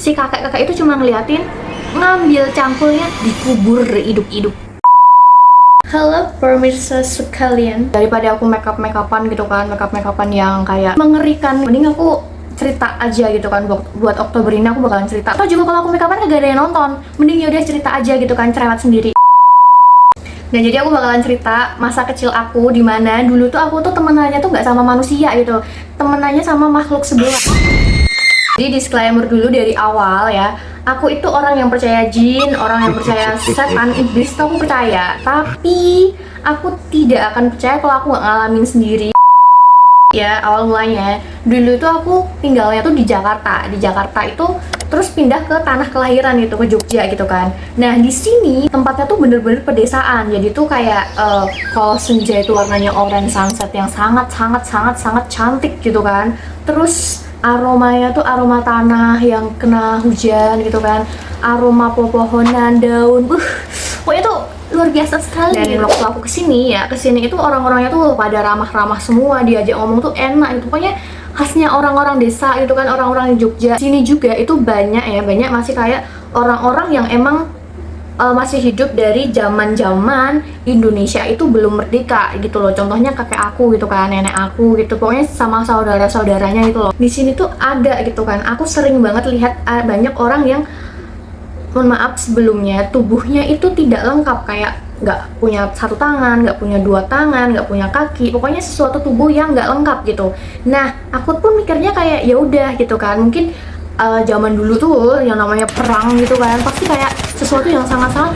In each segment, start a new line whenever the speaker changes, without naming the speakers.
si kakek-kakek itu cuma ngeliatin, ngambil cangkulnya, dikubur hidup-hidup. Halo pemirsa sekalian, daripada aku makeup-makeupan gitu kan, makeup-makeupan yang kayak mengerikan, mending aku cerita aja gitu kan. Buat Oktober ini aku bakalan cerita. Atau juga kalau aku makeupan gak ada yang nonton, mending yaudah cerita aja gitu kan, cerewet sendiri. Nah jadi aku bakalan cerita masa kecil aku, dimana dulu tuh aku tuh temenannya tuh gak sama manusia gitu, temenannya sama makhluk sebelah. Jadi disclaimer dulu dari awal ya, aku itu orang yang percaya jin, orang yang percaya setan, iblis tuh aku percaya. Tapi aku tidak akan percaya kalau aku nggak ngalamin sendiri. Ya awal mulanya, dulu tuh aku tinggalnya tuh di Jakarta. Di Jakarta itu terus pindah ke tanah kelahiran gitu, ke Jogja gitu kan. Nah di sini tempatnya tuh bener-bener pedesaan. Jadi tuh kayak kalau senja itu warnanya orange sunset yang sangat cantik gitu kan. Terus aromanya tuh aroma tanah yang kena hujan gitu kan, aroma pepohonan, daun, pokoknya tuh luar biasa sekali. Dan waktu aku kesini itu orang-orangnya tuh pada ramah-ramah semua, diajak ngomong tuh enak gitu, pokoknya khasnya orang-orang desa gitu kan, orang-orang di Jogja. Sini juga itu banyak masih kayak orang-orang yang emang masih hidup dari zaman-zaman Indonesia itu belum merdeka gitu loh. Contohnya kakek aku gitu kan, nenek aku gitu, pokoknya sama saudara-saudaranya gitu loh. Di sini tuh ada gitu kan. Aku sering banget lihat banyak orang yang, mohon maaf sebelumnya, tubuhnya itu tidak lengkap, kayak nggak punya satu tangan, nggak punya dua tangan, nggak punya kaki, pokoknya sesuatu tubuh yang nggak lengkap gitu. Nah aku pun mikirnya kayak ya udah gitu kan, mungkin zaman dulu tuh yang namanya perang gitu kan, pasti kayak sesuatu yang sangat-sangat,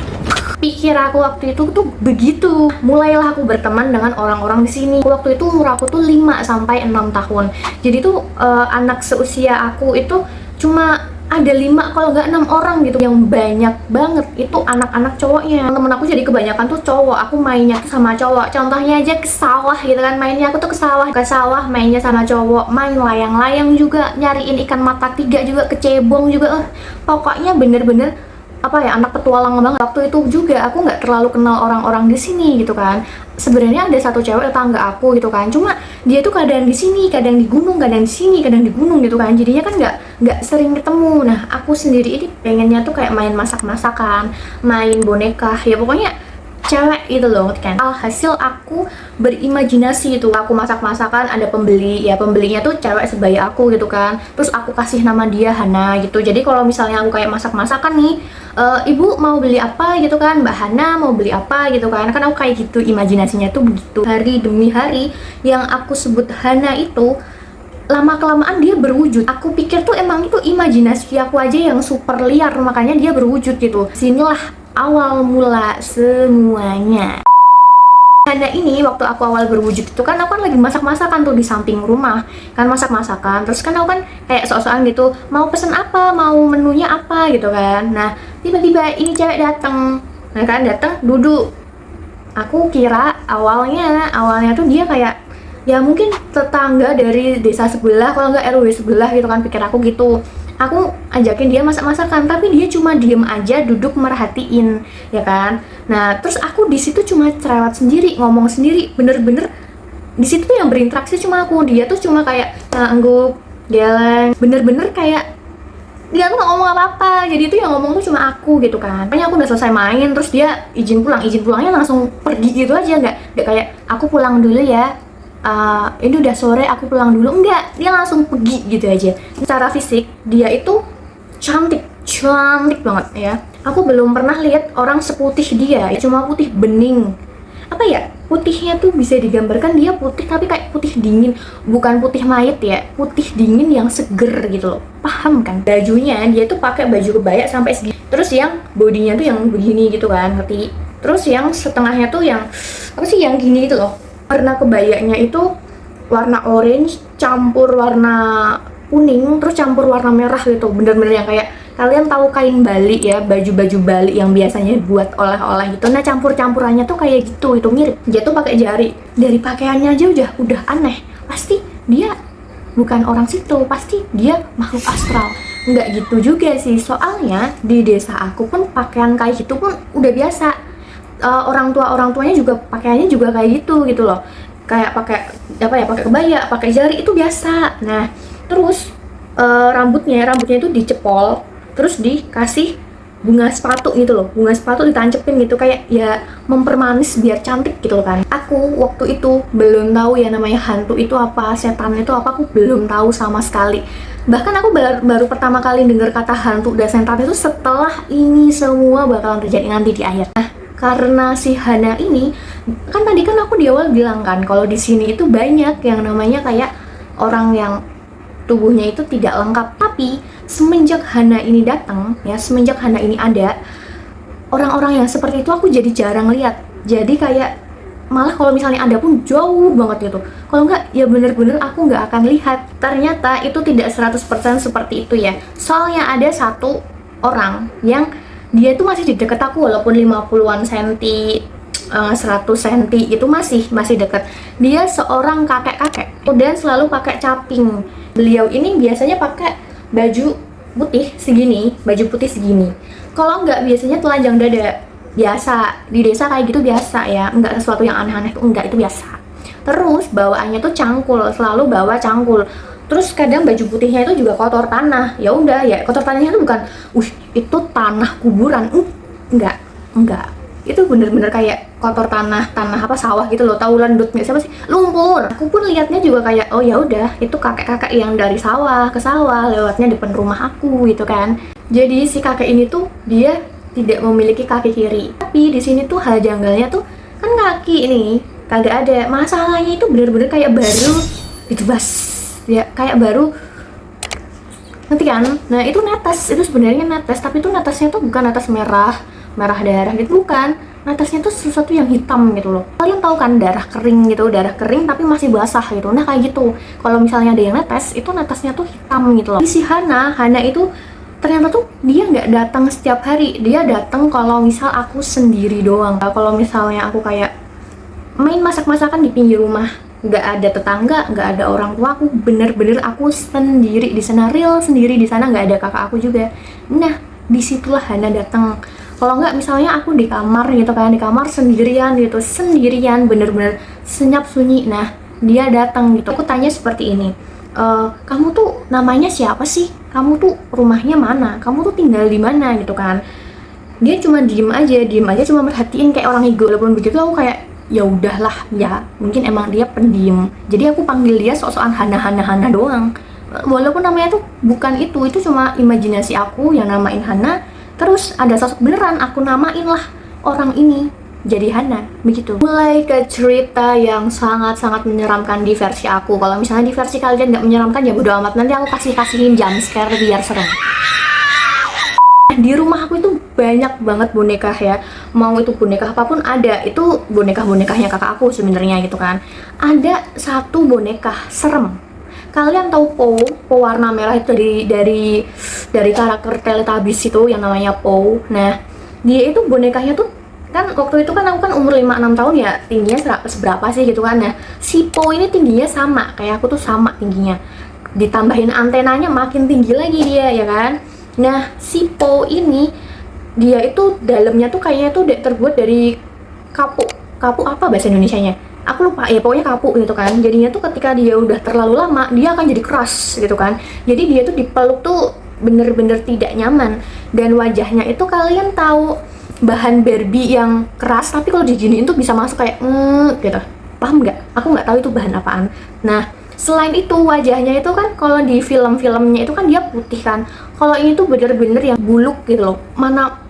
pikir aku waktu itu tuh begitu. Mulailah aku berteman dengan orang-orang di sini. Waktu itu umur aku tuh 5 sampai 6 tahun. Jadi tuh anak seusia aku itu cuma ada 5 kalau nggak 6 orang gitu. Yang banyak banget itu anak-anak cowoknya. Temen aku jadi kebanyakan tuh cowok. Aku mainnya tuh sama cowok. Contohnya aja ke sawah gitu kan. Mainnya aku tuh ke sawah mainnya sama cowok. Main layang-layang juga, nyariin ikan mata 3 juga, kecebong juga. Pokoknya bener-bener apa ya, anak petualang banget. Waktu itu juga aku nggak terlalu kenal orang-orang di sini gitu kan. Sebenarnya ada satu cewek tetangga aku gitu kan, cuma dia tuh kadang di sini, kadang di gunung, kadang di sini, kadang di gunung gitu kan. Jadinya kan nggak sering ketemu. Nah aku sendiri ini pengennya tuh kayak main masak-masakan, main boneka, ya pokoknya cewek gitu loh kan. Alhasil aku berimajinasi itu, aku masak-masakan, ada pembeli, ya pembelinya tuh cewek sebaya aku gitu kan. Terus aku kasih nama dia Hana gitu. Jadi kalau misalnya aku kayak masak-masakan nih, ibu mau beli apa gitu kan, Mbak Hana mau beli apa gitu kan aku kayak gitu, imajinasinya tuh begitu. Hari demi hari yang aku sebut Hana itu, lama-kelamaan dia berwujud. Aku pikir tuh emang itu imajinasi aku aja yang super liar, makanya dia berwujud gitu. Sinilah awal mula semuanya. Hana ini waktu aku awal berwujud itu kan, aku kan lagi masak-masakan tuh di samping rumah kan, masak-masakan. Terus kan aku kan kayak sok-sokan gitu, mau pesen apa, mau menunya apa gitu kan. Nah tiba-tiba ini cewek datang, nah kan datang duduk. Aku kira awalnya tuh dia kayak ya mungkin tetangga dari desa sebelah, kalau nggak RW sebelah gitu kan, pikir aku gitu. Aku ajakin dia masak-masakan, tapi dia cuma diem aja, duduk merhatiin, ya kan. Nah terus aku di situ cuma cerewet sendiri, ngomong sendiri, bener-bener di situ tuh yang berinteraksi cuma aku. Dia tuh cuma kayak ngangguk, geleng, bener-bener kayak dia tuh nggak ngomong apa-apa. Jadi itu yang ngomong tuh cuma aku gitu kan. Makanya aku udah selesai main, terus dia izin pulangnya langsung pergi gitu aja, nggak kayak aku pulang dulu ya, ini udah sore aku pulang dulu, enggak, dia langsung pergi gitu aja. Secara fisik dia itu cantik banget ya. Aku belum pernah lihat orang seputih dia, cuma putih bening. Apa ya, putihnya tuh bisa digambarkan dia putih tapi kayak putih dingin, bukan putih mayat ya, putih dingin yang seger gitu loh, paham kan. Bajunya dia tuh pakai baju kebaya sampai segini, terus yang bodinya tuh yang begini gitu kan, ngerti. Terus yang setengahnya tuh yang apa sih, yang gini gitu loh. Warna kebayanya itu warna orange campur warna kuning, terus campur warna merah gitu. Bener-bener yang kayak kalian tahu kain Bali ya, baju-baju Bali yang biasanya buat oleh-oleh gitu. Nah campur-campurannya tuh kayak gitu, itu mirip. Dia tuh pakai jari. Dari pakaiannya aja udah aneh. Pasti dia bukan orang situ, pasti dia makhluk astral. Nggak gitu juga sih, soalnya di desa aku pun pakaian kayak gitu pun udah biasa. Orang tuanya juga pakaiannya juga kayak gitu loh, kayak pakai apa ya, pakai kebaya, pakai jari, itu biasa. Nah terus rambutnya itu dicepol, terus dikasih bunga sepatu gitu loh, bunga sepatu ditancepin gitu, kayak ya mempermanis biar cantik gitu loh kan. Aku waktu itu belum tahu ya namanya hantu itu apa, setan itu apa, aku belum tahu sama sekali. Bahkan aku baru pertama kali dengar kata hantu dan setan itu setelah ini semua bakalan terjadi nanti di akhir. Nah, karena si Hana ini, kan tadi kan aku di awal bilang kan kalau di sini itu banyak yang namanya kayak orang yang tubuhnya itu tidak lengkap. Tapi semenjak Hana ini datang ya, semenjak Hana ini ada, orang-orang yang seperti itu aku jadi jarang lihat. Jadi kayak malah kalau misalnya ada pun jauh banget gitu. Kalau nggak ya bener-bener aku nggak akan lihat. Ternyata itu tidak 100% seperti itu ya. Soalnya ada satu orang yang dia itu masih di dekat aku, walaupun 50-an senti, 100 cm itu masih dekat. Dia seorang kakek-kakek dan selalu pakai caping. Beliau ini biasanya pakai baju putih segini, kalau nggak biasanya telanjang dada. Biasa di desa kayak gitu biasa ya, nggak sesuatu yang aneh-aneh tuh, enggak, itu biasa. Terus bawaannya tuh cangkul, selalu bawa cangkul. Terus kadang baju putihnya itu juga kotor tanah. Ya udah ya, kotor tanahnya itu bukan itu tanah kuburan, enggak, itu bener-bener kayak kotor tanah apa sawah gitu loh, tahu lendutnya siapa sih, lumpur. Aku pun liatnya juga kayak oh ya udah, itu kakek-kakek yang dari sawah ke sawah lewatnya depan rumah aku gitu kan. Jadi si kakek ini tuh dia tidak memiliki kaki kiri. Tapi di sini tuh hal janggalnya tuh kan kaki ini kagak ada. Masalahnya itu bener-bener kayak baru gitu, bas ya, kayak baru, nanti kan. Nah itu netes, itu sebenarnya netes, tapi itu netesnya tuh bukan netes merah darah gitu, bukan. Netesnya tuh sesuatu yang hitam gitu loh. Kalian tahu kan darah kering gitu, darah kering tapi masih basah gitu. Nah kayak gitu. Kalau misalnya ada yang netes, itu netesnya tuh hitam gitu loh. Si Hana itu ternyata tuh dia nggak datang setiap hari. Dia datang kalau misal aku sendiri doang. Kalau misalnya aku kayak main masak-masakan di pinggir rumah, nggak ada tetangga, nggak ada orang tua, aku bener-bener aku sendiri di sana, real sendiri di sana, nggak ada kakak aku juga. Nah disitulah Hana datang. Kalau nggak misalnya aku di kamar gitu kan, di kamar sendirian gitu, bener-bener senyap sunyi. Nah dia datang gitu. Aku tanya seperti ini, kamu tuh namanya siapa sih? Kamu tuh rumahnya mana? Kamu tuh tinggal di mana gitu kan? Dia cuma diem aja cuma merhatiin kayak orang ego. Walaupun begitu aku kayak ya udahlah ya, mungkin emang dia pendiam. Jadi aku panggil dia sok-sokan Hana doang. Walaupun namanya tuh bukan itu cuma imajinasi aku yang namain Hana. Terus ada sosok beneran, aku namain lah orang ini jadi Hana, begitu. Mulai ke cerita yang sangat-sangat menyeramkan di versi aku. Kalau misalnya di versi kalian nggak menyeramkan ya bodo amat, nanti aku kasihin jump scare biar serem. Di rumah aku itu banyak banget boneka ya, mau itu boneka apapun ada. Itu bonekanya kakak aku sebenarnya gitu kan. Ada satu boneka serem. Kalian tahu Po warna merah itu dari karakter Teletubbies itu yang namanya Po. Nah, dia itu bonekanya tuh kan waktu itu kan aku kan umur 5-6 tahun ya, tingginya seberapa sih gitu kan. Nah, si Po ini tingginya sama kayak aku tuh, sama tingginya. Ditambahin antenanya makin tinggi lagi dia ya kan. Nah, si Po ini dia itu dalamnya tuh kayaknya tuh terbuat dari kapuk apa bahasa Indonesianya? Aku lupa ya, pokoknya kapuk gitu kan. Jadinya tuh ketika dia udah terlalu lama, dia akan jadi keras gitu kan. Jadi dia tuh dipeluk tuh bener-bener tidak nyaman. Dan wajahnya itu kalian tahu bahan Barbie yang keras, tapi kalau diginiin tuh bisa masuk kayak gitu. Paham nggak? Aku nggak tahu itu bahan apaan. Nah, selain itu wajahnya itu kan kalau di film-filmnya itu kan dia putih kan. Kalau ini tuh bener-bener yang buluk gitu loh.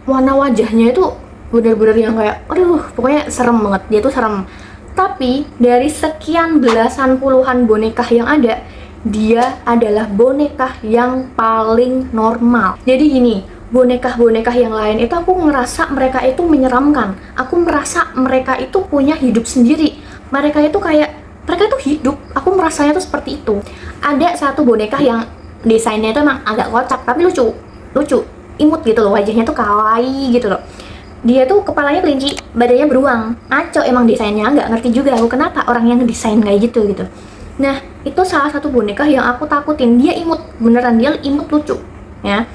Warna wajahnya itu bener-bener yang kayak aduh, pokoknya serem banget. Dia tuh serem. Tapi dari sekian belasan puluhan boneka yang ada, dia adalah boneka yang paling normal. Jadi gini, boneka-boneka yang lain itu aku ngerasa mereka itu menyeramkan. Aku merasa mereka itu punya hidup sendiri. Mereka itu hidup. Aku merasanya tuh seperti itu. Ada satu boneka yang desainnya itu emang agak kocak tapi lucu, imut gitu loh, wajahnya tuh kawaii gitu loh. Dia tuh kepalanya kelinci, badannya beruang, ngaco emang desainnya. Nggak ngerti juga aku kenapa orang yang ngedesain kayak gitu. Nah, itu salah satu boneka yang aku takutin. Dia imut, beneran dia imut, lucu ya.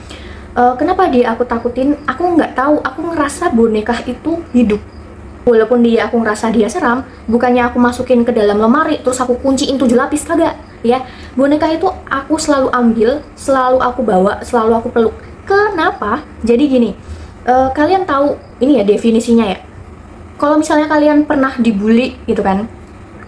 Kenapa dia aku takutin? Aku nggak tahu, aku ngerasa boneka itu hidup. Walaupun aku ngerasa dia seram, bukannya aku masukin ke dalam lemari terus aku kunciin 7 lapis, kagak ya. Boneka itu aku selalu ambil, selalu aku bawa, selalu aku peluk. kenapa? Jadi gini, kalian tahu ini ya definisinya ya. Kalau misalnya kalian pernah dibully gitu kan,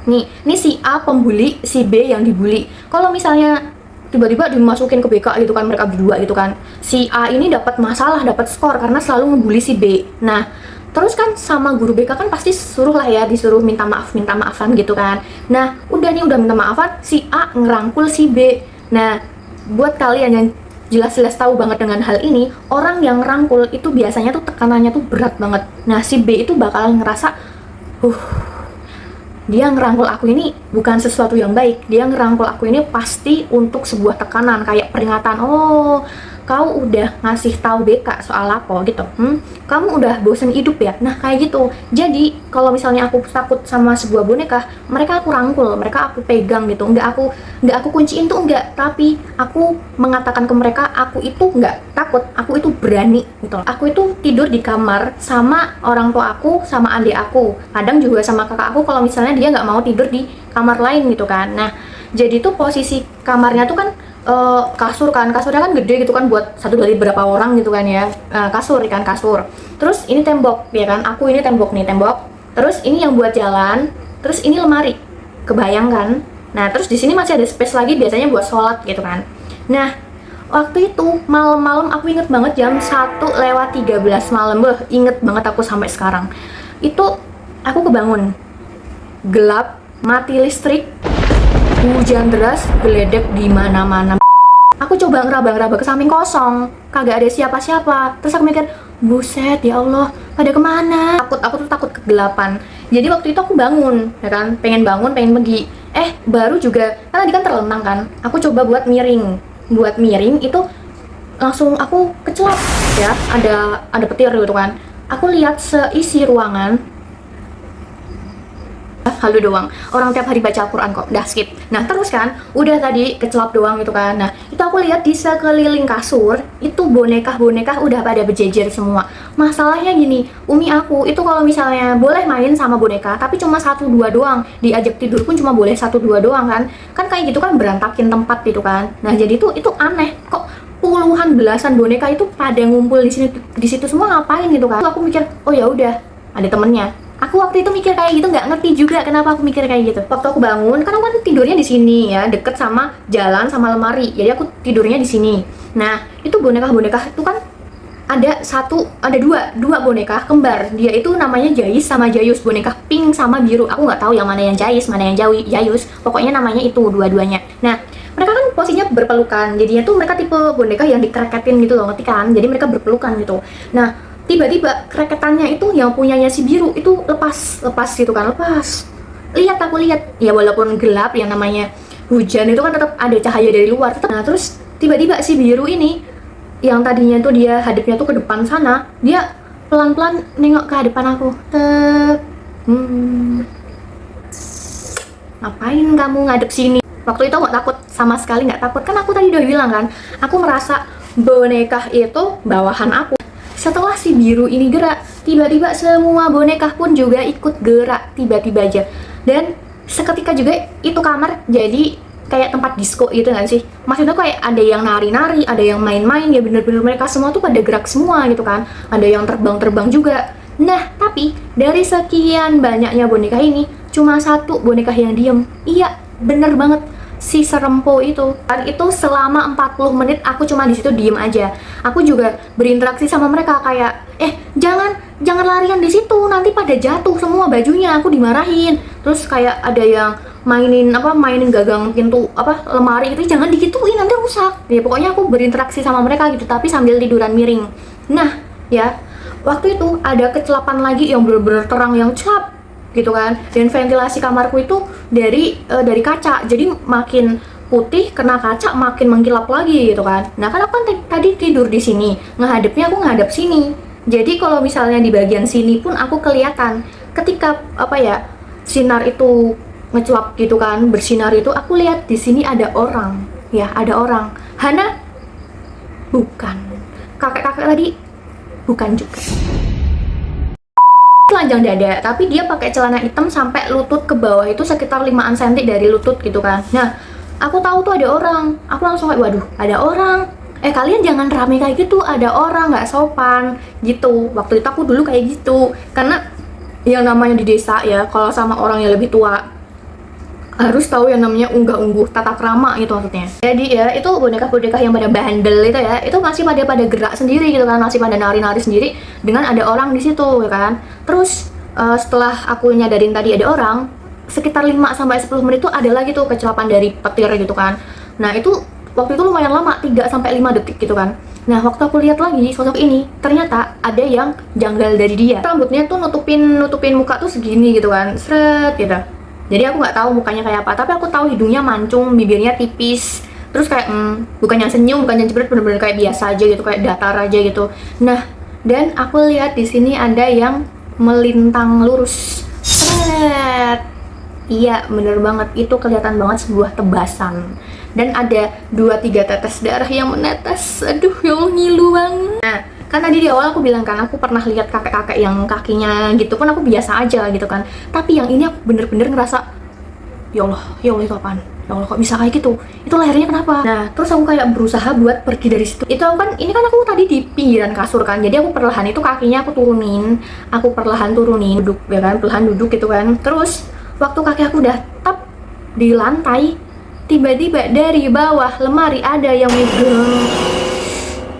ini si A pembuli, si B yang dibully. Kalau misalnya tiba-tiba dimasukin ke BK gitu kan, mereka berdua gitu kan, si A ini dapat masalah, dapat skor karena selalu ngebully si B. Nah, terus kan sama guru BK kan pasti suruh lah ya, disuruh minta maafan gitu kan. Nah, udah minta maafan, si A ngerangkul si B. Nah, buat kalian yang jelas-jelas tahu banget dengan hal ini, orang yang ngerangkul itu biasanya tuh tekanannya tuh berat banget. Nah, si B itu bakalan ngerasa, dia ngerangkul aku ini bukan sesuatu yang baik. Dia ngerangkul aku ini pasti untuk sebuah tekanan, kayak peringatan, oh kau udah ngasih tahu BK soal apa gitu, kamu udah bosen hidup ya. Nah kayak gitu. Jadi kalau misalnya aku takut sama sebuah boneka, mereka aku rangkul, mereka aku pegang gitu, nggak aku kunciin tuh enggak, tapi aku mengatakan ke mereka aku itu nggak takut, aku itu berani gitu. Aku itu tidur di kamar sama orang tua aku, sama adik aku, kadang juga sama kakak aku kalau misalnya dia nggak mau tidur di kamar lain gitu kan. Nah jadi tuh posisi kamarnya tuh kan kasurnya kan gede gitu kan, buat satu dari berapa orang gitu kan ya. Kasur. Terus ini tembok ya kan, aku ini tembok. Terus ini yang buat jalan, terus ini lemari. Kebayang kan? Nah, terus di sini masih ada space lagi biasanya buat sholat gitu kan. Nah, waktu itu malam-malam aku inget banget jam 1:13 malam, inget banget aku sampai sekarang. Itu aku kebangun. Gelap, mati listrik, hujan deras, geledek di mana-mana. Aku coba ngeraba-ngeraba ke samping kosong, kagak ada siapa-siapa. Terus aku mikir, buset ya Allah, pada kemana? Aku tuh takut kegelapan. Jadi waktu itu aku bangun, ya kan, pengen pergi. Baru juga, kan tadi kan terlentang kan. Aku coba buat miring itu langsung aku kecelap ya. Ada petir gitu kan. Aku lihat seisi ruangan halu doang, orang tiap hari baca Al-Quran kok, dah skip. Nah terus kan, udah tadi kecelap doang gitu kan. Nah itu aku lihat di sekeliling kasur, itu boneka udah pada berjejer semua. Masalahnya gini, umi aku itu kalau misalnya boleh main sama boneka, tapi cuma 1-2 doang. Diajak tidur pun cuma boleh 1-2 doang kan. Kan kayak gitu kan berantakin tempat gitu kan. Nah jadi itu aneh, kok puluhan belasan boneka itu pada ngumpul di situ semua ngapain gitu kan. Aku mikir, oh ya udah, ada temennya. Aku waktu itu mikir kayak gitu, nggak ngerti juga kenapa aku mikir kayak gitu. Waktu aku bangun, kan aku kan tidurnya di sini ya, deket sama jalan sama lemari. Jadi aku tidurnya di sini. Nah, itu boneka itu kan ada dua boneka kembar. Dia itu namanya Jais sama Jayus, boneka pink sama biru. Aku nggak tahu yang mana yang Jais, mana yang Jayus. Pokoknya namanya itu dua-duanya. Nah, mereka kan posisinya berpelukan. Jadinya tuh mereka tipe boneka yang dikereketin gitu loh, ngerti kan? Jadi mereka berpelukan gitu. Nah, tiba-tiba kereketannya itu yang punyanya si biru itu lepas gitu kan, lepas. Aku lihat ya, walaupun gelap, yang namanya hujan itu kan tetap ada cahaya dari luar. Nah terus tiba-tiba si biru ini yang tadinya tuh dia hadapnya tuh ke depan sana, dia pelan-pelan nengok ke hadapan aku. Ngapain kamu ngadep sini? Waktu itu nggak takut, sama sekali nggak takut. Kan aku tadi udah bilang kan, aku merasa boneka itu bawahan aku. Setelah si biru ini gerak, tiba-tiba semua boneka pun juga ikut gerak tiba-tiba aja. Dan seketika juga itu kamar jadi kayak tempat disco gitu nggak sih? Maksudnya kayak ada yang nari-nari, ada yang main-main, ya bener-bener mereka semua tuh pada gerak semua gitu kan. Ada yang terbang-terbang juga. Nah, tapi dari sekian banyaknya boneka ini, cuma satu boneka yang diem. Iya, bener banget. Si Serempo itu. Dan itu selama 40 menit aku cuma di situ diem aja. Aku juga berinteraksi sama mereka kayak, jangan larian di situ, nanti pada jatuh semua bajunya. Aku dimarahin. Terus kayak ada yang mainin gagang pintu lemari itu, jangan digituin nanti rusak. Ya pokoknya aku berinteraksi sama mereka gitu, tapi sambil tiduran miring. Nah, ya, waktu itu ada kecelapan lagi yang bener-bener terang, yang celap gitu kan. Dan ventilasi kamarku itu dari kaca, jadi makin putih kena kaca makin mengkilap lagi gitu kan. Nah kan aku kan tadi tidur di sini, ngehadapnya aku ngadap sini, jadi kalau misalnya di bagian sini pun aku kelihatan. Ketika sinar itu ngecelap gitu kan, bersinar itu, aku lihat di sini ada orang, ya ada orang. Hana? Bukan. Kakek-kakek tadi? Bukan juga. Telanjang dada, tapi dia pakai celana hitam sampai lutut ke bawah, itu sekitar 5 cm dari lutut gitu kan. Nah, aku tahu tuh ada orang. Aku langsung kayak, waduh, ada orang. kalian jangan rame kayak gitu, ada orang nggak sopan gitu. Waktu itu aku dulu kayak gitu, karena yang namanya di desa ya, kalau sama orang yang lebih tua harus tahu yang namanya unggah-ungguh, tata krama gitu maksudnya. Jadi ya itu boneka-boneka yang pada bandel itu ya, itu masih pada gerak sendiri gitu kan, masih pada nari-nari sendiri dengan ada orang di situ ya kan. Terus setelah aku nyadarin tadi ada orang, sekitar 5-10 menit tuh ada lagi tuh kecuapan dari petir gitu kan. Nah itu waktu itu lumayan lama, 3-5 detik gitu kan. Nah waktu aku lihat lagi sosok ini, ternyata ada yang janggal dari dia. Rambutnya tuh nutupin muka tuh segini gitu kan, seret gitu. Jadi aku nggak tahu mukanya kayak apa, tapi aku tahu hidungnya mancung, bibirnya tipis, terus kayak bukannya senyum, bukannya jebret, bener-bener kayak biasa aja gitu, kayak datar aja gitu. Nah dan aku lihat di sini ada yang melintang lurus, seret. Iya, bener banget, itu kelihatan banget sebuah tebasan. Dan ada 2-3 tetes darah yang menetes. Aduh, ya Allah, ngilu banget. Nah, kan tadi di awal aku bilang kan, aku pernah lihat kakek-kakek yang kakinya gitu pun aku biasa aja gitu kan. Tapi yang ini aku bener-bener ngerasa, ya Allah itu apaan? Ya Allah, kok bisa kayak gitu? Itu lehernya kenapa? Nah, terus aku kayak berusaha buat pergi dari situ. Itu kan, ini kan aku tadi di pinggiran kasur kan, jadi aku perlahan itu kakinya aku turunin, duduk ya kan, perlahan duduk gitu kan. Terus waktu kaki aku udah tap di lantai, tiba-tiba dari bawah lemari ada yang megang.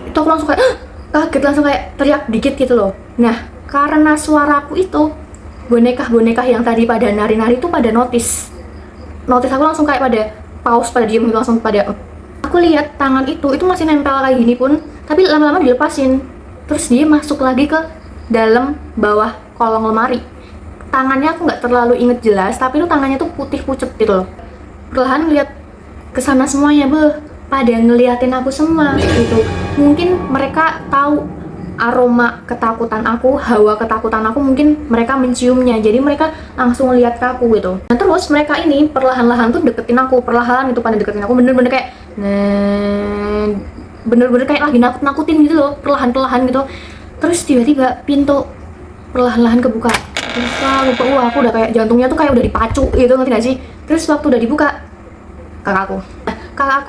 Itu aku langsung kayak kaget, langsung kayak teriak dikit gitu loh. Nah, karena suaraku itu, boneka-boneka yang tadi pada nari-nari itu pada notice aku, langsung kayak pada pause, pada diem gitu, langsung pada aku lihat tangan itu masih nempel kayak gini pun, tapi lama-lama dilepasin. Terus dia masuk lagi ke dalam bawah kolong lemari. Tangannya aku nggak terlalu inget jelas, tapi itu tangannya tuh putih pucet gitu loh. Perlahan ngeliat kesana semuanya, pada ngeliatin aku semua gitu. Mungkin mereka tahu aroma ketakutan aku, hawa ketakutan aku, mungkin mereka menciumnya, jadi mereka langsung lihat ke aku gitu. Nah terus mereka ini perlahan-lahan tuh deketin aku, perlahan itu pada deketin aku, bener-bener kayak bener-bener kayak lagi nakut-nakutin gitu loh, perlahan-perlahan gitu. Terus tiba-tiba pintu perlahan-lahan kebuka. Wah, aku udah kayak jantungnya tuh kayak udah dipacu gitu, ngerti gak sih? Terus waktu udah dibuka, kakakku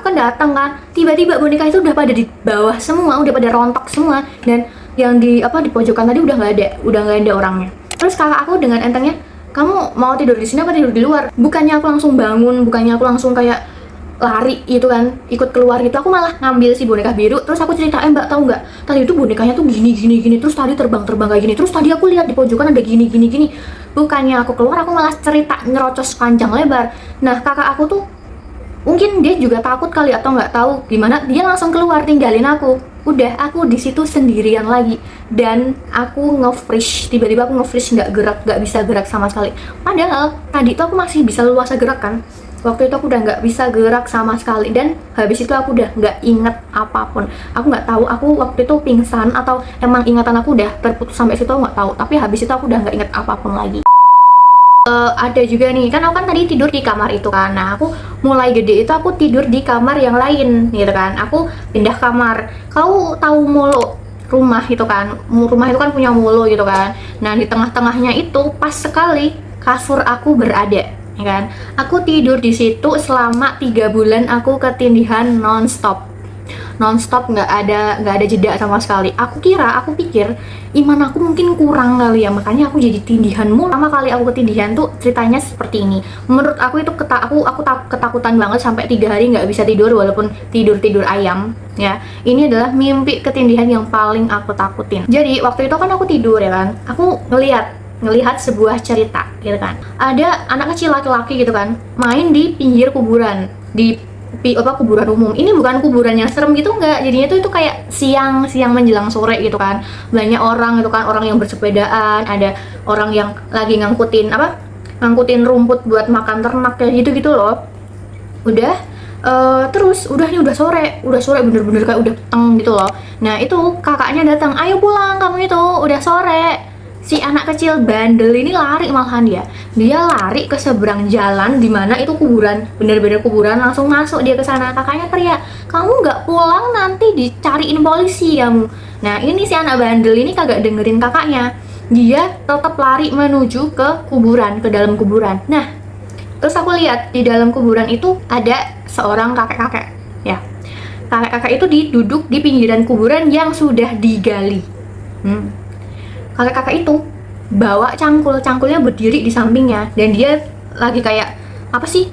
kan datang kan, tiba-tiba boneka itu udah pada di bawah semua, udah pada rontok semua, dan yang di pojokan tadi udah nggak ada orangnya. Terus kakak aku dengan entengnya, kamu mau tidur di sini apa tidur di luar? Bukannya aku langsung bangun, bukannya aku langsung kayak lari gitu kan, ikut keluar gitu, aku malah ngambil si boneka biru. Terus aku ceritain, mbak tahu nggak, tadi itu bonekanya tuh gini, terus tadi terbang kayak gini, terus tadi aku lihat di pojokan ada gini. Bukannya aku keluar, aku malah cerita nyerocos panjang lebar. Nah kakak aku tuh mungkin dia juga takut kali atau nggak tahu gimana, dia langsung keluar tinggalin aku. Udah, aku di situ sendirian lagi, dan aku nge-freeze. Tiba-tiba aku nge-freeze, nggak bisa gerak sama sekali. Padahal tadi tuh aku masih bisa luasa gerak kan. Waktu itu aku udah nggak bisa gerak sama sekali, dan habis itu aku udah nggak inget apapun. Aku nggak tahu aku waktu itu pingsan atau emang ingatan aku udah terputus sampai situ, aku nggak tahu. Tapi habis itu aku udah nggak inget apapun lagi. Ada juga nih, kan aku kan tadi tidur di kamar itu kan. Nah aku mulai gede itu aku tidur di kamar yang lain gitu kan. Aku pindah kamar. Kau tahu molo rumah itu kan, rumah itu kan punya molo gitu kan. Nah di tengah-tengahnya itu pas sekali kasur aku berada, ya kan. Aku tidur di situ selama 3 bulan, aku ketindihan nonstop, nggak ada jeda sama sekali. Aku pikir iman aku mungkin kurang kali ya, makanya aku jadi tindihan mulu. Pertama kali aku ketindihan tuh ceritanya seperti ini. Menurut aku itu aku ketakutan banget, sampai 3 hari nggak bisa tidur, walaupun tidur ayam ya. Ini adalah mimpi ketindihan yang paling aku takutin. Jadi waktu itu kan aku tidur ya kan, aku ngelihat sebuah cerita gitu kan. Ada anak kecil laki-laki gitu kan, main di pinggir kuburan, di kuburan umum. Ini bukan kuburan yang serem gitu, enggak. Jadinya itu kayak siang menjelang sore gitu kan. Banyak orang gitu kan, orang yang bersepedaan, ada orang yang lagi ngangkutin rumput buat makan ternak kayak gitu loh. Udah terus udah sore bener-bener kayak udah peteng gitu loh. Nah itu kakaknya datang, ayo pulang kamu, itu udah sore. Si anak kecil bandel ini lari, malahan dia lari ke seberang jalan, dimana itu kuburan, bener-bener kuburan, langsung masuk dia ke sana. Kakaknya teriak, kamu nggak pulang nanti dicariin polisi kamu. Nah ini si anak bandel ini kagak dengerin kakaknya, dia tetap lari menuju ke kuburan, ke dalam kuburan. Nah terus aku lihat di dalam kuburan itu ada seorang kakek-kakek ya. kakek-kakek itu duduk di pinggiran kuburan yang sudah digali. Kakek-kakek itu bawa cangkulnya berdiri di sampingnya, dan dia lagi kayak apa sih,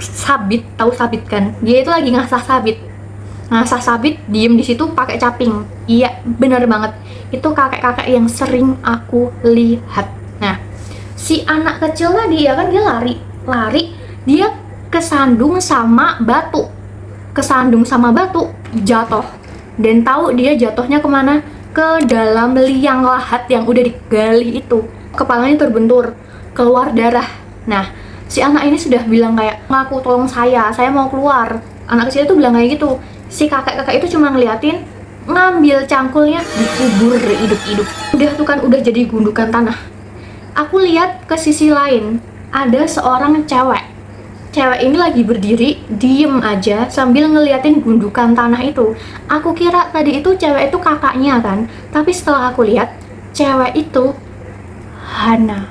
sabit, tahu sabit kan? Dia itu lagi ngasah sabit, diem di situ pakai caping. Iya, bener banget, itu kakek-kakek yang sering aku lihat. Nah, si anak kecil tadi ya kan, dia lari, dia kesandung sama batu, jatuh. Dan tahu dia jatuhnya kemana? Ke dalam liang lahat yang udah digali itu. Kepalanya terbentur, keluar darah. Nah, si anak ini sudah bilang kayak, ngaku tolong saya mau keluar. Anak kecil itu bilang kayak gitu. Si kakek-kakek itu cuma ngeliatin, ngambil cangkulnya, dikubur hidup-hidup. Udah tuh kan, udah jadi gundukan tanah. Aku lihat ke sisi lain, ada seorang cewek ini lagi berdiri, diem aja sambil ngeliatin gundukan tanah itu. Aku kira tadi itu cewek itu kakaknya kan, tapi setelah aku lihat, cewek itu Hana.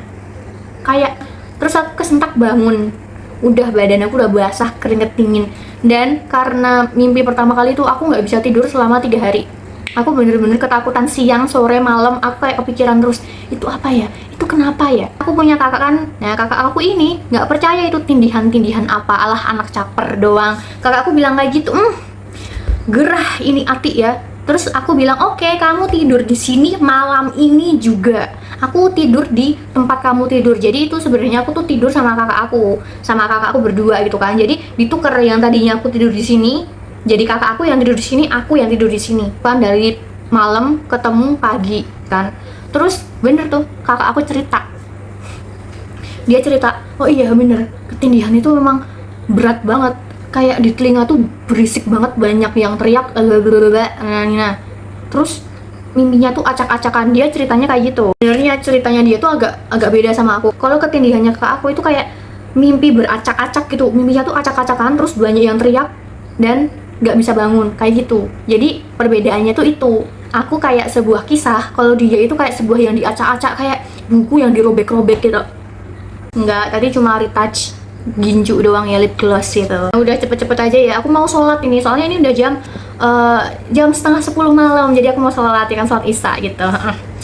Kayak, terus aku kesentak bangun. Udah badan aku udah basah, keringet dingin. Dan karena mimpi pertama kali itu, aku nggak bisa tidur selama 3 hari. Aku bener-bener ketakutan, siang, sore, malam, aku kayak kepikiran terus, itu apa ya? Itu kenapa ya? Aku punya kakak kan, nah kakak aku ini nggak percaya itu tindihan apa, alah anak caper doang. Kakak aku bilang kayak gitu, gerah ini Ati ya. Terus aku bilang, oke, kamu tidur di sini malam ini juga. Aku tidur di tempat kamu tidur. Jadi itu sebenarnya aku tuh tidur sama kakak aku berdua gitu kan. Jadi ditukar, yang tadinya aku tidur di sini, jadi kakak aku yang tidur di sini, aku yang tidur di sini. Kan dari malam ketemu pagi kan. Terus bener tuh, kakak aku cerita. Dia cerita, oh iya bener, ketindihan itu memang berat banget. Kayak di telinga tuh berisik banget, banyak yang teriak. Nah, terus mimpinya tuh acak-acakan. Dia ceritanya kayak gitu. Sebenarnya ceritanya dia tuh agak beda sama aku. Kalau ketindihannya kakak aku itu kayak mimpi beracak-acak gitu. Mimpinya tuh acak-acakan, terus banyak yang teriak dan nggak bisa bangun kayak gitu. Jadi perbedaannya tuh itu. Aku kayak sebuah kisah, kalau dia itu kayak sebuah yang diacak-acak, kayak buku yang dirobek-robek gitu. Enggak, tadi cuma retouch ginju doang ya, lip gloss gitu. Udah cepet-cepet aja ya, aku mau sholat ini, soalnya ini udah jam setengah 10 malam, jadi aku mau sholat ya kan, sholat isya gitu.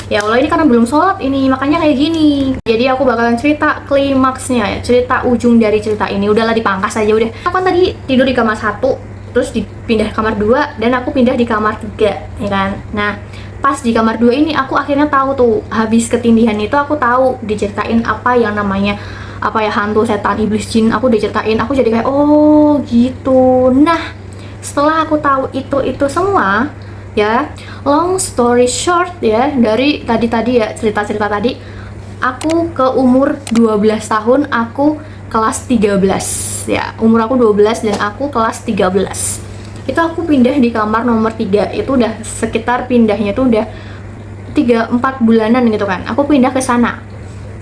Ya Allah, ini karena belum sholat ini, makanya kayak gini. Jadi aku bakalan cerita klimaksnya ya, cerita ujung dari cerita ini. Udahlah, dipangkas aja udah. Aku kan tadi tidur di kamar 1, terus dipindah kamar 2, dan aku pindah di kamar 3, ya kan. Nah, pas di kamar 2 ini aku akhirnya tahu tuh, habis ketindihan itu aku tahu diceritain apa yang namanya hantu, setan, iblis, jin. Aku diceritain, aku jadi kayak, oh gitu. Nah, setelah aku tahu itu semua ya, long story short ya, dari tadi ya, cerita-cerita tadi, aku ke umur 12 tahun, aku kelas 13 ya, umur aku 12 dan aku kelas 13. Itu aku pindah di kamar nomor 3. Itu udah sekitar pindahnya tuh udah 3-4 bulanan gitu kan. Aku pindah ke sana.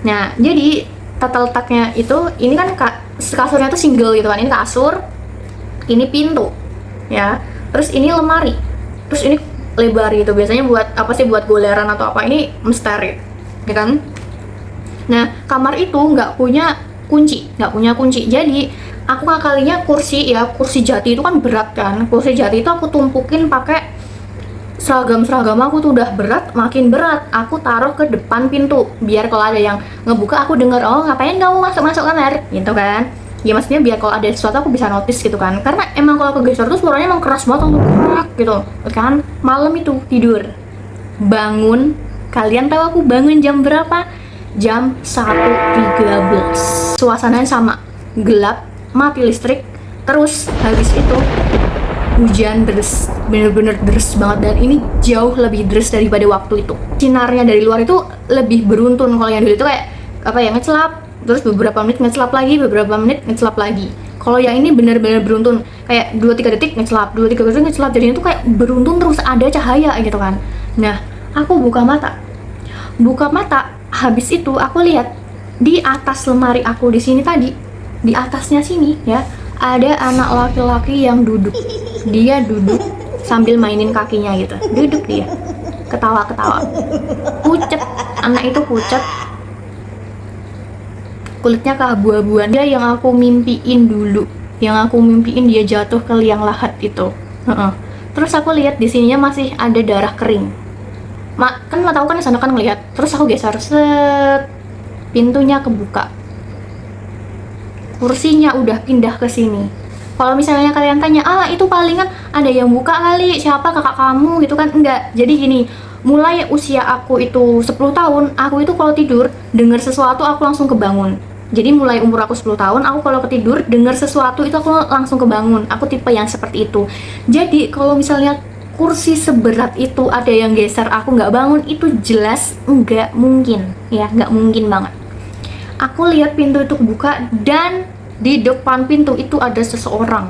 Nah, jadi tata letaknya itu, ini kan kasurnya tuh single gitu kan. Ini kasur, ini pintu ya, terus ini lemari, terus ini lebar gitu. Biasanya buat apa sih, buat goleran atau apa. Ini misteri ya kan. Nah, kamar itu nggak punya kunci. Jadi aku ngakalinya kursi jati itu kan berat kan. Kursi jati itu aku tumpukin pakai seragam aku tuh udah berat, makin berat aku taruh ke depan pintu, biar kalau ada yang ngebuka aku denger, oh ngapain kamu masuk kamar gitu kan. Ya maksudnya biar kalau ada sesuatu aku bisa notice gitu kan. Karena emang kalau kegeser tuh suaranya emang keras banget, langsung kerak gitu kan. Malam itu tidur, bangun, kalian tahu aku bangun jam berapa? Jam 1.13. Suasananya sama, gelap, mati listrik, terus habis itu hujan deras, bener-bener deras banget. Dan ini jauh lebih deras daripada waktu itu. Sinarnya dari luar itu lebih beruntun. Kalau yang dulu itu kayak apa ya, ngecelap, terus beberapa menit ngecelap lagi, Kalau yang ini bener-bener beruntun, kayak 2-3 detik ngecelap, 2-3 detik ngecelap. Jadinya tuh kayak beruntun terus, ada cahaya gitu kan. Nah, aku buka mata, habis itu aku lihat di atas lemari aku di sini tadi, di atasnya sini ya, ada anak laki-laki yang duduk. Dia duduk sambil mainin kakinya gitu. Duduk dia, ketawa-ketawa. Pucet, anak itu pucet. Kulitnya keabu-abuan. Dia yang aku mimpiin dulu. yang aku mimpiin dia jatuh ke liang lahat itu. Terus aku lihat di sininya masih ada darah kering. Kan tahu kan di sana kan ngelihat. Terus aku geser, set, pintunya kebuka. Kursinya udah pindah ke sini. Kalau misalnya kalian tanya, itu palingan ada yang buka kali, siapa kakak kamu gitu kan? Enggak. Jadi gini, mulai usia aku itu 10 tahun, aku itu kalau tidur dengar sesuatu aku langsung kebangun. Jadi mulai umur aku 10 tahun, aku kalau ketidur dengar sesuatu itu aku langsung kebangun. Aku tipe yang seperti itu. Jadi kalau misalnya kursi seberat itu ada yang geser aku nggak bangun, itu jelas nggak mungkin, ya nggak mungkin banget. Aku lihat pintu itu kebuka dan di depan pintu itu ada seseorang.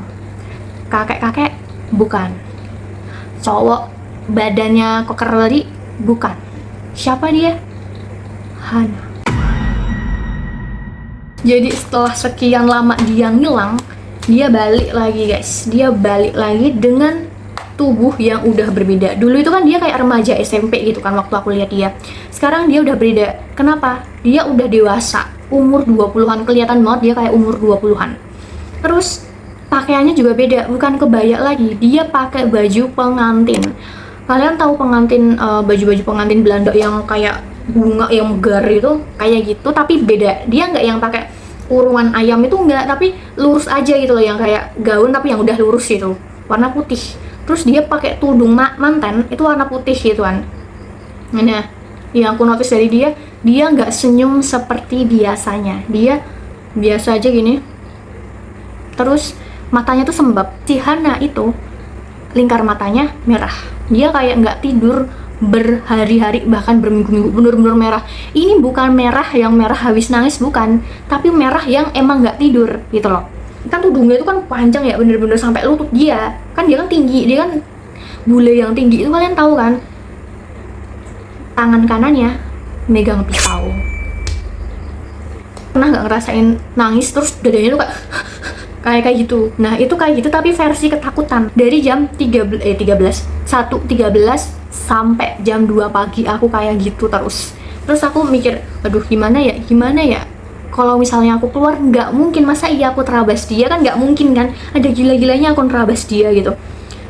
Kakek-kakek bukan. Cowok badannya koker tadi bukan. Siapa dia? Hana. Jadi setelah sekian lama dia ngilang, dia balik lagi guys. Dia balik lagi dengan tubuh yang udah berbeda. Dulu itu kan dia kayak remaja SMP gitu kan waktu aku lihat dia. Sekarang dia udah beda. Kenapa? Dia udah dewasa, umur 20-an, kelihatan banget dia kayak umur 20-an. Terus pakaiannya juga beda, bukan kebaya lagi. Dia pakai baju pengantin. Kalian tahu pengantin, baju-baju pengantin Belanda yang kayak bunga yang megar itu, kayak gitu, tapi beda. Dia nggak yang pakai kurungan ayam itu, enggak, tapi lurus aja gitu loh, yang kayak gaun tapi yang udah lurus gitu, warna putih. Terus dia pakai tudung manten itu warna putih gitu kan. Nah, yang aku notice dari dia nggak senyum seperti biasanya. Dia biasa aja gini. Terus matanya tuh sembab. Si Hana itu lingkar matanya merah. Dia kayak nggak tidur berhari-hari, bahkan berminggu-minggu, bener-bener merah. Ini bukan merah yang merah habis nangis, bukan, tapi merah yang emang nggak tidur gitu loh. Kan tudungnya itu kan panjang ya, bener-bener sampai lutut dia. Kan dia kan tinggi, dia kan bule yang tinggi itu, kalian tahu kan. Tangan kanannya megang pisau. Pernah nggak ngerasain nangis terus dadanya tuh kayak gitu. Nah, itu kayak gitu tapi versi ketakutan. Dari jam 1.13 sampai jam 2 pagi aku kayak gitu terus. Terus aku mikir, aduh gimana ya? Kalau misalnya aku keluar, nggak mungkin, masa iya aku terabas dia, kan nggak mungkin kan, ada gila-gilanya aku terabas dia gitu.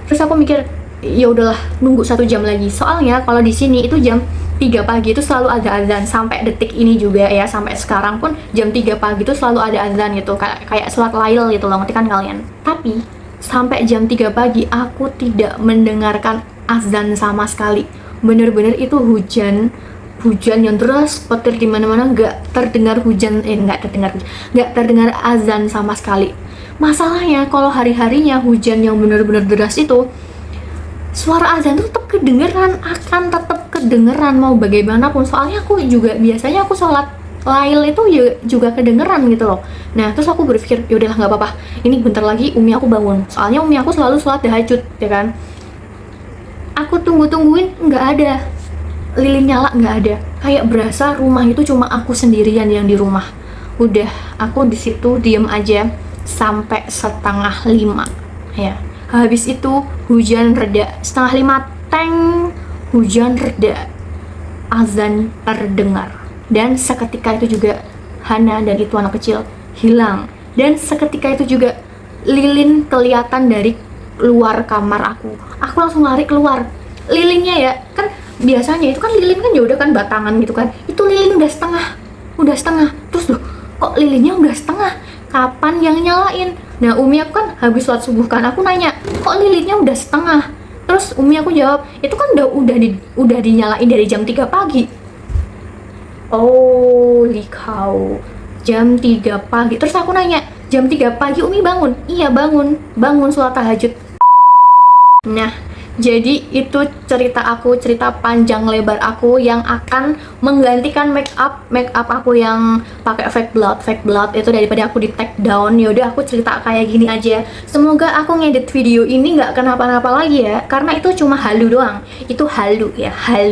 Terus aku mikir, ya udahlah, nunggu 1 jam lagi. Soalnya kalau di sini itu jam 3 pagi itu selalu ada azan, sampai detik ini juga ya, sampai sekarang pun jam 3 pagi itu selalu ada azan gitu, kayak sholat lail gitu loh, ngerti kan kalian? Tapi sampai jam 3 pagi aku tidak mendengarkan azan sama sekali. Bener-bener itu hujan yang deras, petir di mana-mana, nggak terdengar azan sama sekali. Masalahnya kalau hari-harinya hujan yang benar-benar deras itu, suara azan itu tetap kedengeran mau bagaimanapun. Soalnya aku juga biasanya aku sholat lail itu juga kedengeran gitu loh. Nah, terus aku berpikir, ya udahlah nggak apa-apa, ini bentar lagi umi aku bangun. Soalnya umi aku selalu sholat tahajud ya kan. Aku tungguin nggak ada lilin nyala, nggak ada. Kayak berasa rumah itu cuma aku sendirian yang di rumah. Udah, aku di situ diem aja sampai 4:30 ya. Habis itu hujan reda, 4:30 teng, hujan reda, azan terdengar, dan seketika itu juga Hana dan itu anak kecil hilang. Dan seketika itu juga lilin kelihatan dari luar kamar aku. Aku langsung lari keluar. Lilinnya ya kan, biasanya itu kan lilin kan ya udah kan batangan gitu kan, itu lilin udah setengah. Terus loh, kok lilinnya udah setengah, kapan yang nyalain? Nah, umi aku kan habis sholat subuh kan, aku nanya, kok lilinnya udah setengah? Terus umi aku jawab, itu kan udah dinyalain dari jam 3 pagi. Oh likau, jam 3 pagi. Terus aku nanya, jam 3 pagi umi bangun? Iya bangun sholat tahajud. Nah, jadi itu cerita panjang lebar aku yang akan menggantikan make up aku yang pakai fake blood itu, daripada aku di take down. Ya udah, aku cerita kayak gini aja. Semoga aku ngedit video ini nggak kenapa-napa lagi ya, karena itu cuma halu doang. Itu halu.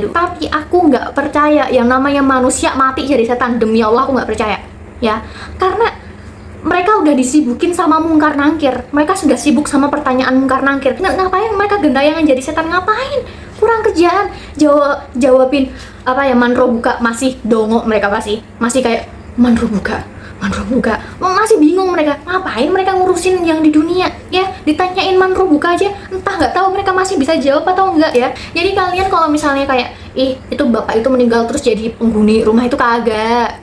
Tapi aku nggak percaya yang namanya manusia mati jadi setan. Demi Allah aku nggak percaya ya, karena mereka udah disibukin sama mungkar nangkir. Mereka sudah sibuk sama pertanyaan mungkar nangkir. Ngapain mereka gentayangan jadi setan? Ngapain? Kurang kerjaan. Jawabin apa ya, manro buka, masih dongo mereka, masih kayak manro buka. Manrobuka. Masih bingung mereka, ngapain mereka ngurusin yang di dunia ya. Ditanyain Manrobuka aja entah nggak tahu mereka masih bisa jawab atau enggak ya. Jadi kalian kalau misalnya kayak itu bapak itu meninggal terus jadi penghuni rumah, itu kagak.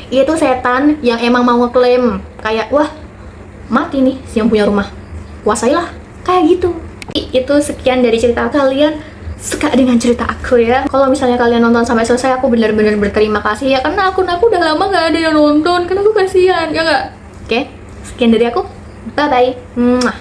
Itu setan yang emang mau ngeklaim kayak wah mati nih yang punya rumah, kuasailah, kayak gitu. Itu sekian dari cerita kalian. Suka dengan cerita aku ya. Kalau misalnya kalian nonton sampai selesai, aku benar-benar berterima kasih ya, karena akun aku udah lama gak ada yang nonton, karena aku kasihan ya nggak. Oke, sekian dari aku, bye bye.